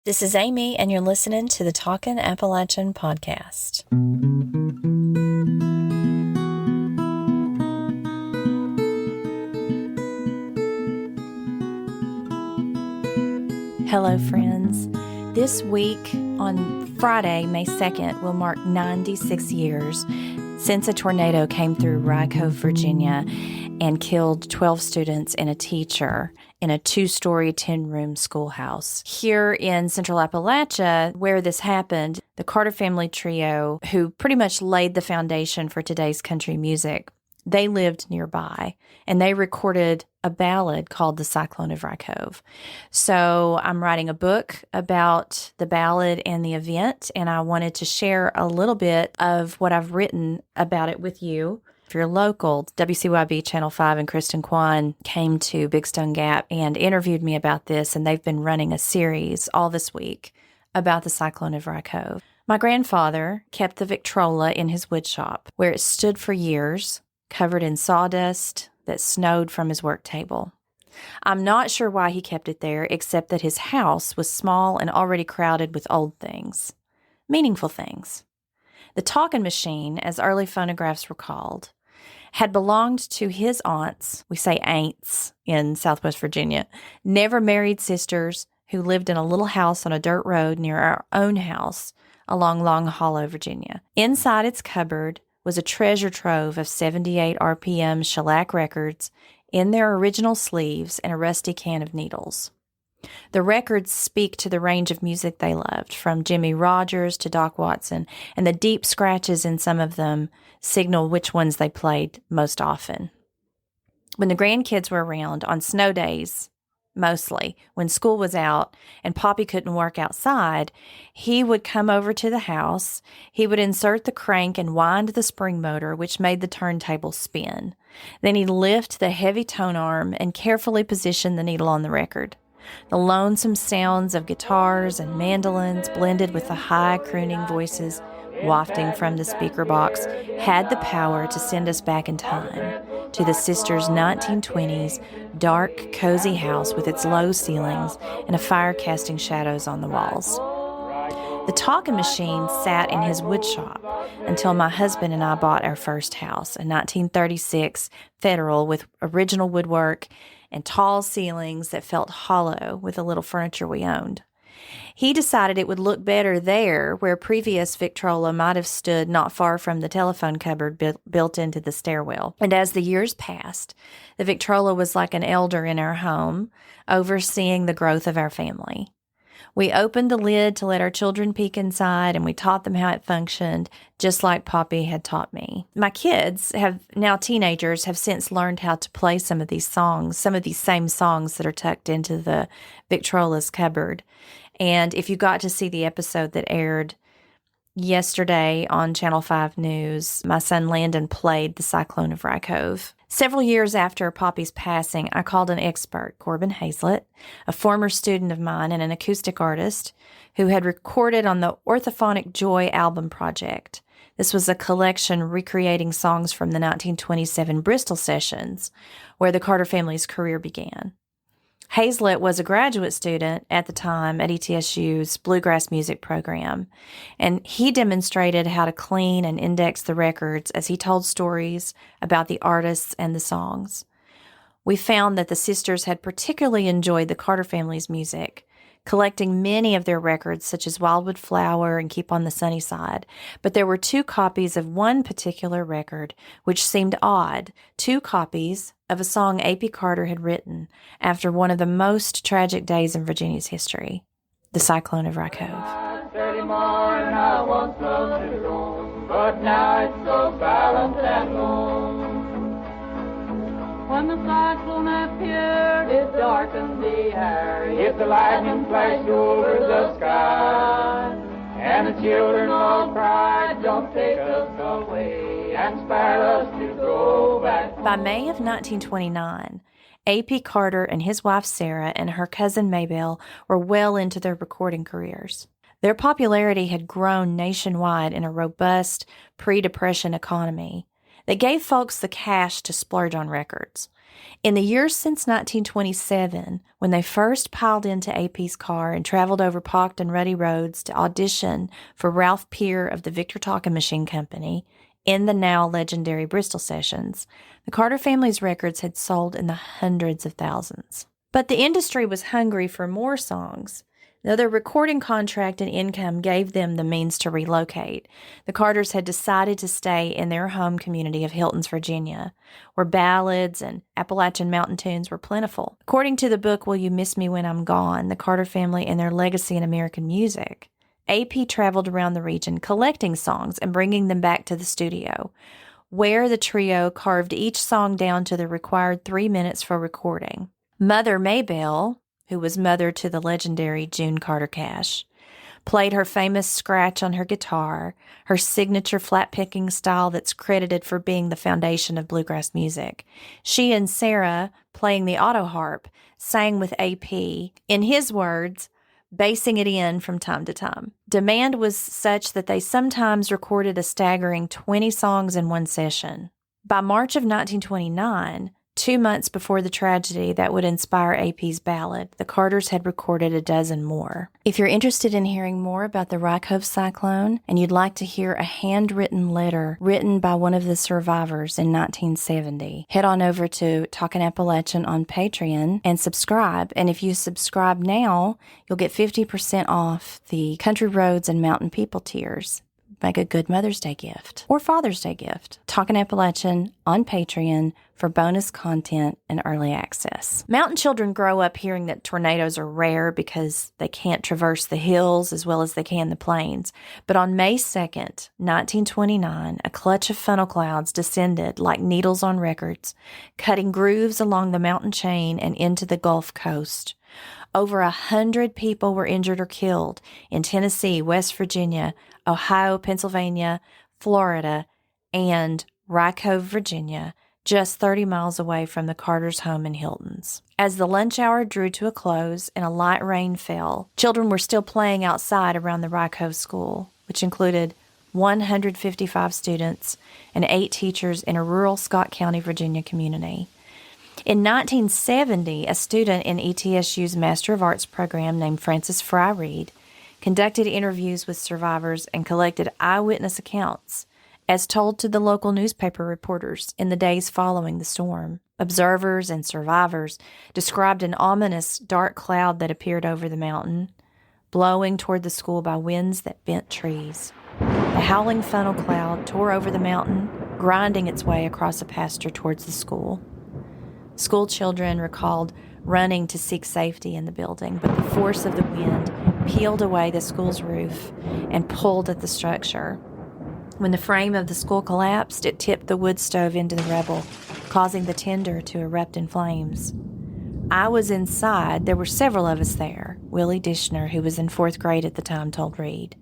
This is Amy, and you're listening to the Talkin' Appalachian podcast. Hello, friends. This week, on Friday, May 2nd, will mark 96 years since a tornado came through Rye Cove, Virginia, and killed 12 students and a teacher in a 2-story, 10-room schoolhouse. Here in Central Appalachia, where this happened, the Carter family trio, who pretty much laid the foundation for today's country music, they lived nearby, and they recorded a ballad called The Cyclone of Rye Cove. So I'm writing a book about the ballad and the event, and I wanted to share a little bit of what I've written about it with you. If you're local, WCYB Channel 5 and Kristen Kwan came to Big Stone Gap and interviewed me about this, and they've been running a series all this week about the Cyclone of Rye Cove. My grandfather kept the Victrola in his wood shop, where it stood for years, covered in sawdust that snowed from his work table. I'm not sure why he kept it there, except that his house was small and already crowded with old things, meaningful things. The talking machine, as early phonographs were called, had belonged to his aunts, we say aunts in Southwest Virginia, never married sisters who lived in a little house on a dirt road near our own house along Long Hollow, Virginia. Inside its cupboard was a treasure trove of 78 RPM shellac records in their original sleeves and a rusty can of needles. The records speak to the range of music they loved, from Jimmie Rodgers to Doc Watson, and the deep scratches in some of them signal which ones they played most often. When the grandkids were around, on snow days, mostly, when school was out and Poppy couldn't work outside, he would come over to the house, he would insert the crank and wind the spring motor, which made the turntable spin. Then he'd lift the heavy tone arm and carefully position the needle on the record. The lonesome sounds of guitars and mandolins blended with the high crooning voices wafting from the speaker box had the power to send us back in time to the sisters' 1920s dark, cozy house with its low ceilings and a fire casting shadows on the walls. The talking machine sat in his wood shop until my husband and I bought our first house, a 1936 Federal with original woodwork and tall ceilings that felt hollow with the little furniture we owned. He decided it would look better there, where previous Victrola might have stood not far from the telephone cupboard built into the stairwell. And as the years passed, the Victrola was like an elder in our home, overseeing the growth of our family. We opened the lid to let our children peek inside, and we taught them how it functioned, just like Poppy had taught me. My kids, now teenagers, have since learned how to play some of these songs, some of these same songs that are tucked into the Victrola's cupboard. And if you got to see the episode that aired yesterday on Channel 5 News, my son Landon played the Cyclone of Rye Cove. Several years after Poppy's passing, I called an expert, Corbin Hazlett, a former student of mine and an acoustic artist who had recorded on the Orthophonic Joy album project. This was a collection recreating songs from the 1927 Bristol sessions, where the Carter family's career began. Hazlett was a graduate student at the time at ETSU's Bluegrass Music program, and he demonstrated how to clean and index the records as he told stories about the artists and the songs. We found that the sisters had particularly enjoyed the Carter family's music, collecting many of their records such as Wildwood Flower and Keep on the Sunny Side, but there were 2 copies of one particular record which seemed odd, 2 copies of a song A.P. Carter had written after one of the most tragic days in Virginia's history, the Cyclone of Rye Cove. But now it's so silent and lone. When the cyclone appeared, it darkened the air, yet the lightning flashed over the sky. And the children all cried, don't take us away, and spare us to go back home. By May of 1929, A.P. Carter and his wife Sarah and her cousin Maybelle were well into their recording careers. Their popularity had grown nationwide in a robust pre-Depression economy that gave folks the cash to splurge on records. In the years since 1927, when they first piled into AP's car and traveled over pocked and rutty roads to audition for Ralph Peer of the Victor Talking Machine Company in the now legendary Bristol sessions, the Carter family's records had sold in the hundreds of thousands. But the industry was hungry for more songs. Though their recording contract and income gave them the means to relocate, the Carters had decided to stay in their home community of Hiltons, Virginia, where ballads and Appalachian Mountain tunes were plentiful. According to the book Will You Miss Me When I'm Gone? The Carter Family and Their Legacy in American Music, AP traveled around the region collecting songs and bringing them back to the studio, where the trio carved each song down to the required 3 minutes for recording. Mother Maybelle, who was mother to the legendary June Carter Cash, played her famous scratch on her guitar, her signature flat-picking style that's credited for being the foundation of bluegrass music. She and Sarah, playing the auto harp, sang with AP, in his words, basing it in from time to time. Demand was such that they sometimes recorded a staggering 20 songs in one session. By March of 1929, 2 months before the tragedy that would inspire AP's ballad, the Carters had recorded a dozen more. If you're interested in hearing more about the Rye Cove Cyclone and you'd like to hear a handwritten letter written by one of the survivors in 1970, head on over to Talkin' Appalachian on Patreon and subscribe. And if you subscribe now, you'll get 50% off the Country Roads and Mountain People tiers. Make a good Mother's Day gift or Father's Day gift. Talkin' Appalachian on Patreon for bonus content and early access. Mountain children grow up hearing that tornadoes are rare because they can't traverse the hills as well as they can the plains. But on May 2nd, 1929, a clutch of funnel clouds descended like needles on records, cutting grooves along the mountain chain and into the Gulf Coast. Over 100 people were injured or killed in Tennessee, West Virginia, Ohio, Pennsylvania, Florida, and Rye Cove, Virginia, just 30 miles away from the Carters' home in Hiltons. As the lunch hour drew to a close and a light rain fell, children were still playing outside around the Rye Cove School, which included 155 students and 8 teachers in a rural Scott County, Virginia community. In 1970, a student in ETSU's Master of Arts program named Frances Fry Reed conducted interviews with survivors and collected eyewitness accounts, as told to the local newspaper reporters in the days following the storm. Observers and survivors described an ominous dark cloud that appeared over the mountain, blowing toward the school by winds that bent trees. The howling funnel cloud tore over the mountain, grinding its way across a pasture towards the school. School children recalled running to seek safety in the building, but the force of the wind peeled away the school's roof and pulled at the structure. When the frame of the school collapsed, it tipped the wood stove into the rubble, causing the tinder to erupt in flames. I was inside. There were several of us there. Willie Dishner, who was in 4th grade at the time, told Reed.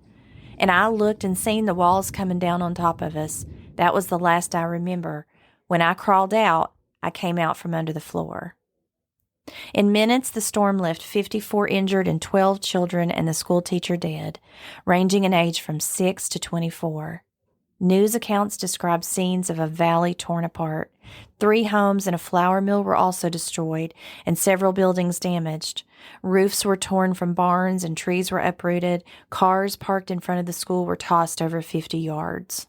And I looked and seen the walls coming down on top of us. That was the last I remember. When I crawled out, I came out from under the floor. In minutes, the storm left 54 injured and 12 children and the school teacher dead, ranging in age from 6 to 24. News accounts describe scenes of a valley torn apart. 3 homes and a flour mill were also destroyed, and several buildings damaged. Roofs were torn from barns and trees were uprooted. Cars parked in front of the school were tossed over 50 yards.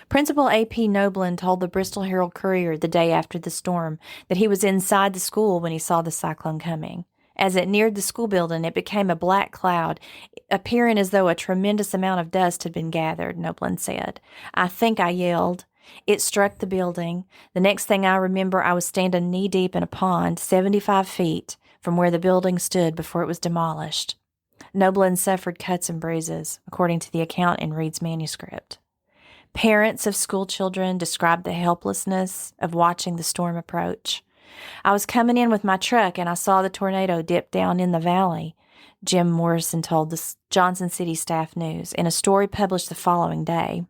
Principal A.P. Noblin told the Bristol Herald-Courier the day after the storm that he was inside the school when he saw the cyclone coming. As it neared the school building, it became a black cloud, appearing as though a tremendous amount of dust had been gathered, Noblin said. I think I yelled. It struck the building. The next thing I remember, I was standing knee-deep in a pond 75 feet from where the building stood before it was demolished. Noblin suffered cuts and bruises, according to the account in Reed's manuscript. Parents of school children described the helplessness of watching the storm approach. I was coming in with my truck and I saw the tornado dip down in the valley, Jim Morrison told the Johnson City Staff News in a story published the following day.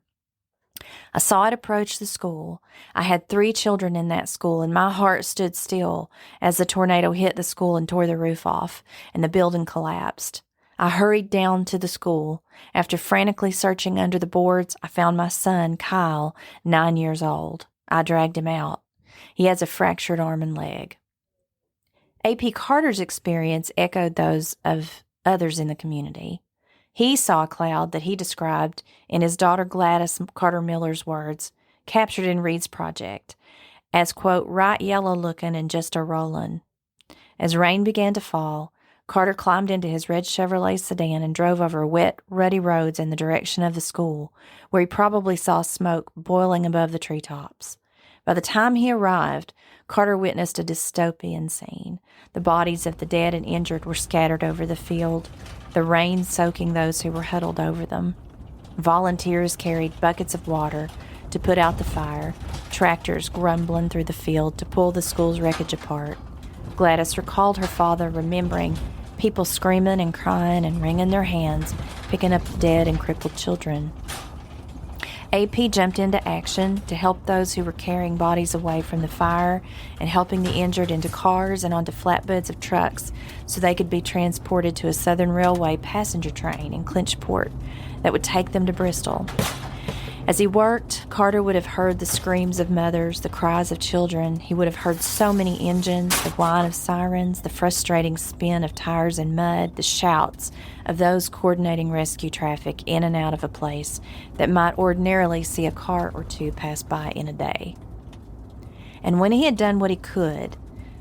I saw it approach the school. I had 3 children in that school, and my heart stood still as the tornado hit the school and tore the roof off, and the building collapsed. I hurried down to the school. After frantically searching under the boards, I found my son, Kyle, 9 years old. I dragged him out. He has a fractured arm and leg. A.P. Carter's experience echoed those of others in the community. He saw a cloud that he described in his daughter Gladys Carter Miller's words, captured in Reed's project, as, quote, right yellow looking and just a rollin'. As rain began to fall, Carter climbed into his red Chevrolet sedan and drove over wet, ruddy roads in the direction of the school, where he probably saw smoke boiling above the treetops. By the time he arrived, Carter witnessed a dystopian scene. The bodies of the dead and injured were scattered over the field, the rain soaking those who were huddled over them. Volunteers carried buckets of water to put out the fire, tractors grumbling through the field to pull the school's wreckage apart. Gladys recalled her father remembering people screaming and crying and wringing their hands, picking up the dead and crippled children. A.P. jumped into action to help those who were carrying bodies away from the fire and helping the injured into cars and onto flatbeds of trucks so they could be transported to a Southern Railway passenger train in Clinchport that would take them to Bristol. As he worked, Carter would have heard the screams of mothers, the cries of children. He would have heard so many engines, the whine of sirens, the frustrating spin of tires in mud, the shouts of those coordinating rescue traffic in and out of a place that might ordinarily see a car or two pass by in a day. And when he had done what he could,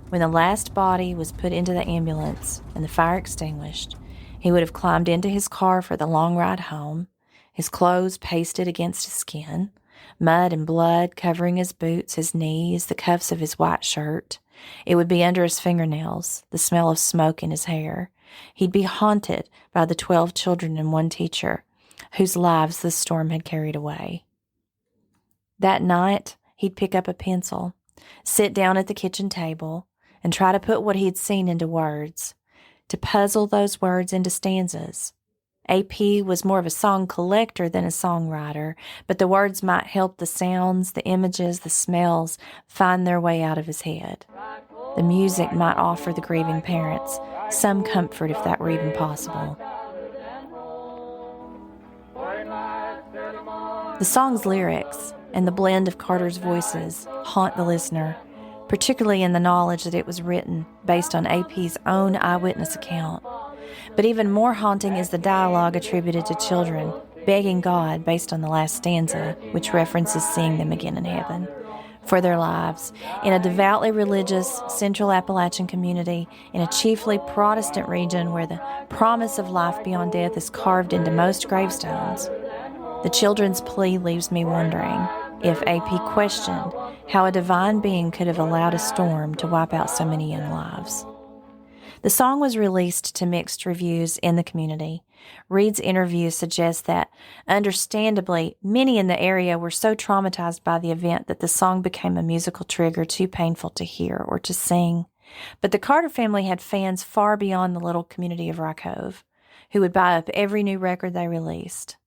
when the last body was put into the ambulance and the fire extinguished, he would have climbed into his car for the long ride home, his clothes pasted against his skin, mud and blood covering his boots, his knees, the cuffs of his white shirt. It would be under his fingernails, the smell of smoke in his hair. He'd be haunted by the 12 children and one teacher, whose lives the storm had carried away. That night, he'd pick up a pencil, sit down at the kitchen table, and try to put what he'd seen into words, to puzzle those words into stanzas. A.P. was more of a song collector than a songwriter, but the words might help the sounds, the images, the smells find their way out of his head. The music might offer the grieving parents some comfort if that were even possible. The song's lyrics and the blend of Carter's voices haunt the listener, particularly in the knowledge that it was written based on A.P.'s own eyewitness account. But even more haunting is the dialogue attributed to children, begging God, based on the last stanza, which references seeing them again in heaven, for their lives, in a devoutly religious central Appalachian community, in a chiefly Protestant region where the promise of life beyond death is carved into most gravestones. The children's plea leaves me wondering if A.P. questioned how a divine being could have allowed a storm to wipe out so many young lives. The song was released to mixed reviews in the community. Reed's interview suggests that, understandably, many in the area were so traumatized by the event that the song became a musical trigger too painful to hear or to sing. But the Carter family had fans far beyond the little community of Rye Cove, who would buy up every new record they released.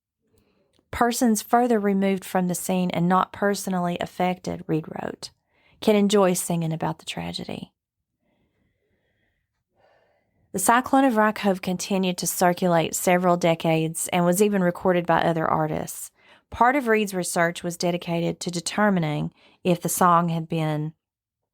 Persons further removed from the scene and not personally affected, Reed wrote, can enjoy singing about the tragedy. The Cyclone of Rye Cove continued to circulate several decades and was even recorded by other artists. Part of Reed's research was dedicated to determining if the song had been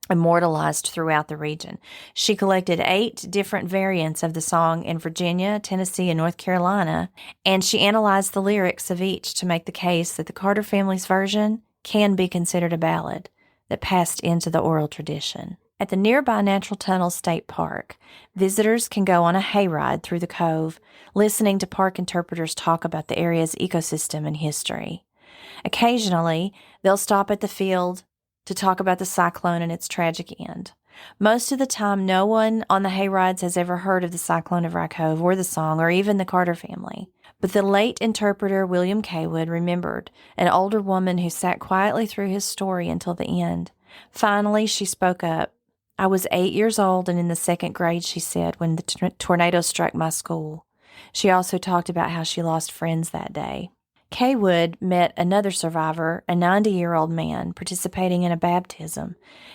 immortalized throughout the region. She collected 8 different variants of the song in Virginia, Tennessee, and North Carolina, and she analyzed the lyrics of each to make the case that the Carter family's version can be considered a ballad that passed into the oral tradition. At the nearby Natural Tunnel State Park, visitors can go on a hayride through the cove, listening to park interpreters talk about the area's ecosystem and history. Occasionally, they'll stop at the field to talk about the cyclone and its tragic end. Most of the time, no one on the hayrides has ever heard of the Cyclone of Rye Cove or the song or even the Carter family. But the late interpreter William Kaywood remembered an older woman who sat quietly through his story until the end. Finally, she spoke up. I was 8 years old and in the 2nd grade, she said, when the tornado struck my school. She also talked about how she lost friends that day. Kaywood met another survivor, a 90-year-old man, participating in a baptism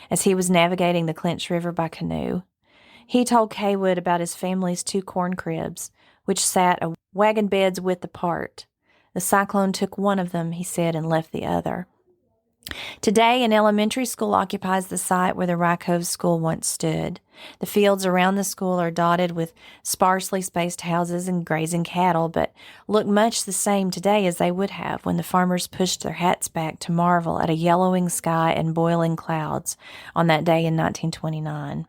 as he was navigating the Clinch River by canoe. He told Kaywood about his family's 2 corn cribs, which sat a wagon bed's width apart. The cyclone took one of them, he said, and left the other. Today, an elementary school occupies the site where the Rye Cove School once stood. The fields around the school are dotted with sparsely spaced houses and grazing cattle, but look much the same today as they would have when the farmers pushed their hats back to marvel at a yellowing sky and boiling clouds on that day in 1929.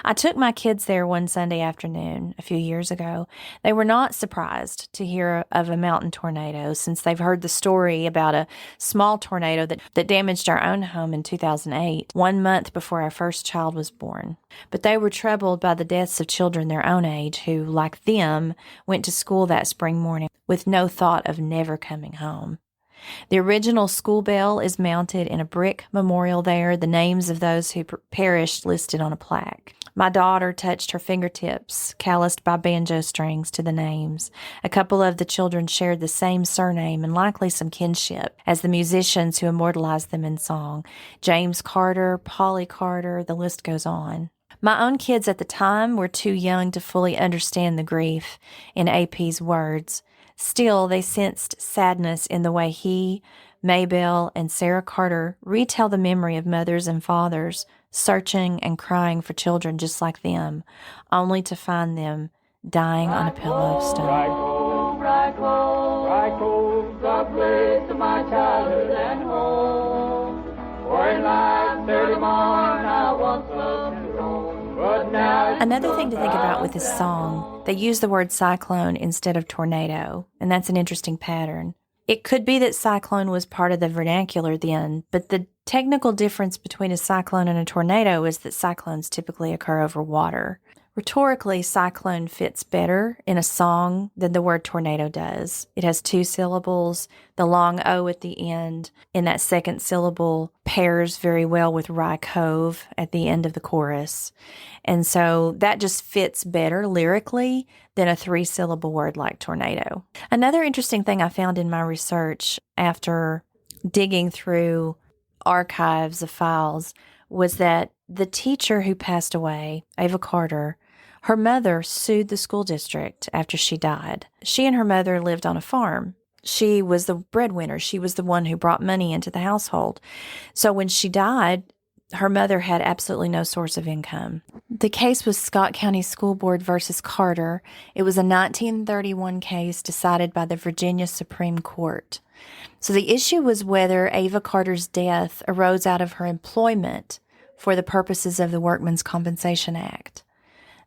I took my kids there one Sunday afternoon a few years ago. They were not surprised to hear of a mountain tornado since they've heard the story about a small tornado that damaged our own home in 2008, 1 month before our first child was born. But they were troubled by the deaths of children their own age who, like them, went to school that spring morning with no thought of never coming home. The original school bell is mounted in a brick memorial there, the names of those who perished listed on a plaque. My daughter touched her fingertips, calloused by banjo strings, to the names. A couple of the children shared the same surname and likely some kinship as the musicians who immortalized them in song. James Carter, Polly Carter, the list goes on. My own kids at the time were too young to fully understand the grief in AP's words. Still, they sensed sadness in the way he, Maybelle, and Sarah Carter retell the memory of mothers and fathers searching and crying for children just like them, only to find them dying on a pillow of stone. Rye Cove, Rye Cove, Rye Cove, the place of my childhood and home. For in life 30 more I once loved to roam, but now... Another thing to think about with this song, they use the word cyclone instead of tornado, and that's an interesting pattern. It could be that cyclone was part of the vernacular then, but the technical difference between a cyclone and a tornado is that cyclones typically occur over water. Rhetorically, cyclone fits better in a song than the word tornado does. It has 2 syllables. The long O at the end in that second syllable pairs very well with Rye Cove at the end of the chorus. And so that just fits better lyrically than a 3-syllable word like tornado. Another interesting thing I found in my research after digging through archives of files was that the teacher who passed away, Ava Carter, her mother sued the school district after she died. She and her mother lived on a farm. She was the breadwinner. She was the one who brought money into the household. So when she died, her mother had absolutely no source of income. The case was Scott County School Board versus Carter. It was a 1931 case decided by the Virginia Supreme Court. So the issue was whether Ava Carter's death arose out of her employment for the purposes of the Workmen's Compensation Act.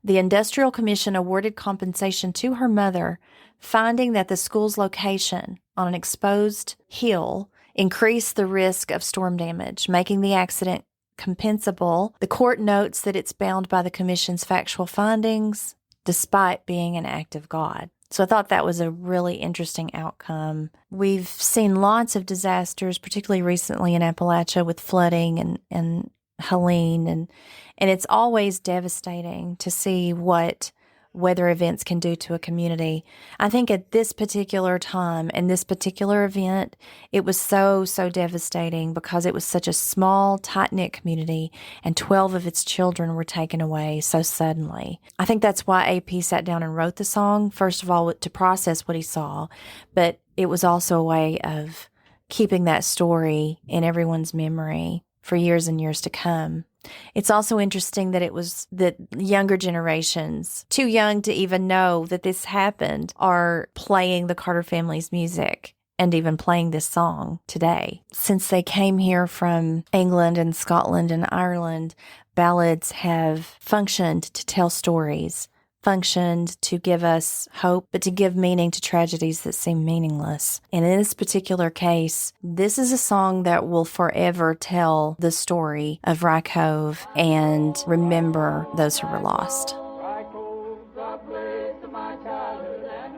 The Industrial Commission awarded compensation to her mother, finding that the school's location on an exposed hill increased the risk of storm damage, making the accident compensable. The court notes that it's bound by the commission's factual findings, despite being an act of God. So I thought that was a really interesting outcome. We've seen lots of disasters, particularly recently in Appalachia with flooding and Helene, and it's always devastating to see what weather events can do to a community. I think at this particular time and this particular event, it was so devastating because it was such a small, tight-knit community and 12 of its children were taken away so suddenly. I think that's why AP sat down and wrote the song, first of all, to process what he saw, but it was also a way of keeping that story in everyone's memory for years and years to come. It's also interesting that it was that younger generations, too young to even know that this happened, are playing the Carter family's music and even playing this song today. Since they came here from England and Scotland and Ireland, ballads have functioned to tell stories, functioned to give us hope, but to give meaning to tragedies that seem meaningless. And in this particular case, this is a song that will forever tell the story of Rye Cove and remember those who were lost. Rye Cove, the place of my childhood and